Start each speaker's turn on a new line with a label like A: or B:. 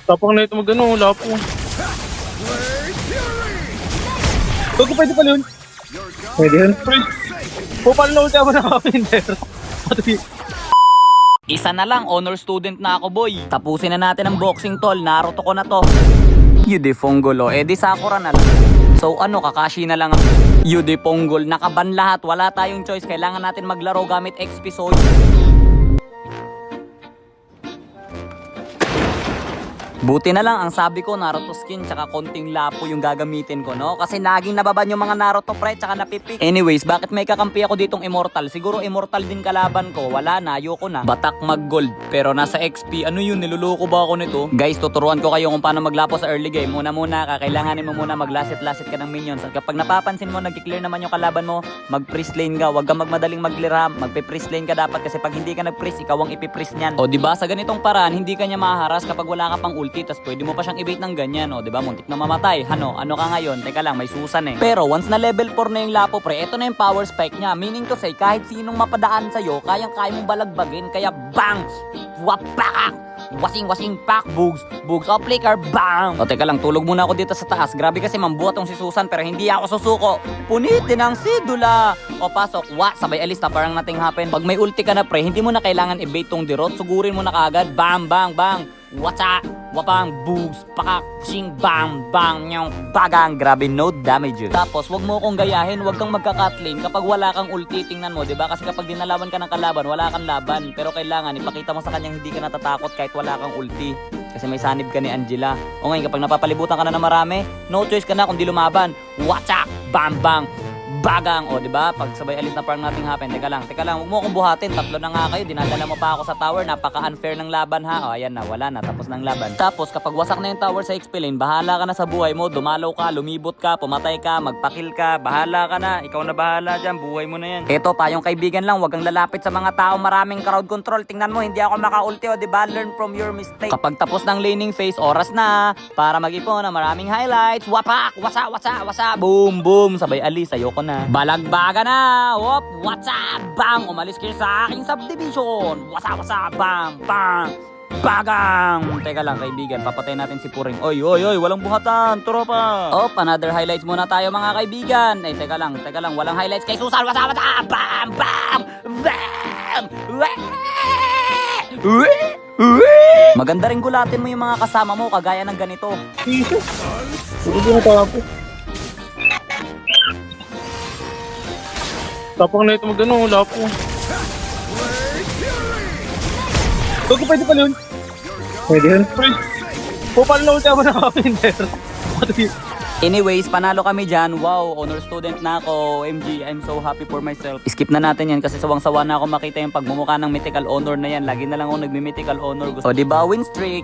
A: Tapang na ito mag-ano, lapo. Bago pwede pala yun.
B: Pwede yun.
A: Pupal na ulit ako na kapinter.
C: Isa na lang, honor student na ako, boy. Tapusin na natin ang boxing, tol. Naruto ko na to. Yude Fonggol, di Sakura na lang. So ano, Kakashi na lang ang Yude Fonggol. Nakaban lahat, wala tayong choice. Kailangan natin maglaro gamit XP Soul. Buti na lang ang sabi ko Naruto skin tsaka konting lapo yung gagamitin ko, no? Kasi naging nababan yung mga Naruto pre tsaka napipik. Anyways, bakit may kakampi ako ditong immortal? Siguro immortal din kalaban ko. Wala na, ayoko na. Batak mag gold pero nasa XP. Ano yun? Niluloko ba ako nito? Guys, tuturuan ko kayo kung paano maglapo sa early game. Muna kakailanganin mo muna maglasit-lasit ka ng minions. At kapag napapansin mo nag-clear naman yung kalaban mo, mag-freeze lane ka. Huwag kang magmadaling magliram. Magpe-freeze lane ka dapat kasi pag hindi ka nag-freeze, ikaw ang ipi-freeze niyan. O diba sa ganitong paraan, hindi ka niya mahaharas kapag wala ka pang ulti, tas pwede mo pa siyang i-bait ng ganyan, o diba? Muntik na mamatay. Ano ka ngayon? Teka lang, may susan eh. Pero once na level 4 na yung lapo pre, eto na yung power spike niya. Meaning to say, kahit sinong mapadaan sa'yo, kayang-kaya mong balagbagin. Kaya bang! Wapak! Wasing pak, bugs, o flicker, bang! O teka lang, tulog muna ako dito sa taas. Grabe kasi mambuhat tong si Susan pero hindi ako susuko. Punitin ang sidula. O pasok, sabay alis na parang nothing happen. Pag may ulti ka na pre, hindi mo na kailangan i-bait tong dirot. Sugurin mo na kaagad, bang, whatsa, wapang, bugs, pakak, sing, bang, nyong, bagang. Grabe, no damage yun. Tapos, wag mo akong gayahin, wag kang magka-cutlane kapag wala kang ulti. Tingnan mo, diba? Kasi kapag dinalawan ka ng kalaban, wala kang laban. Pero kailangan, ipakita mo sa kanyang hindi ka natatakot kahit wala kang ulti. Kasi may sanib ka ni Angela. O ngayon, kapag napapalibutan ka na ng marami, no choice ka na kundi lumaban. Watcha, bang, bagang. O diba? Pag sabay alis na parang nothing happen. Teka lang, huwag mo akong buhatin. Tatlo na nga kayo, dinadala mo pa ako sa tower. Napaka-unfair ng laban ha. O ayan na, wala na, tapos ng laban. Tapos kapag wasak na yung tower sa XP lane, bahala ka na sa buhay mo. Dumalaw ka, lumibot ka, pumatay ka, magpakil ka. Bahala ka na, ikaw na bahala dyan, buhay mo na yan. Eto, payong kaibigan lang, huwag kang lalapit sa mga tao maraming crowd control. Tingnan mo, hindi ako maka-ulti, o diba? Learn from your mistake. Kapag tapos ng laning phase, oras na para mag-ipon ng maraming highlights. Wapak, wasa, boom, sabay alis, ayoko na. Balagbaga na! What's up? Bang! Umalis kayo sa aking subdivision! Wasa, bang! Bagang! Teka lang kaibigan, papatay natin si Puring. Oy, walang buhatan, tropa! Another highlights muna tayo mga kaibigan. Teka lang, walang highlights kay Susan. Wasa! Bam! Maganda rin gulatin mo yung mga kasama mo kagaya ng ganito.
A: Jesus! Hindi na tapo. Tapang na ito mag-ano, lapo. Bago pwede pala yun.
B: Pwede yun.
A: Pupal na ulit ako na kapinter.
C: Anyways, panalo kami dyan. Wow, honor student na ako. OMG, I'm so happy for myself. Skip na natin yan kasi sawang-sawa na ako makita yung pagmumukha ng mythical honor na yan. Lagi na lang ako nagmi-mythical honor. O diba, win streak?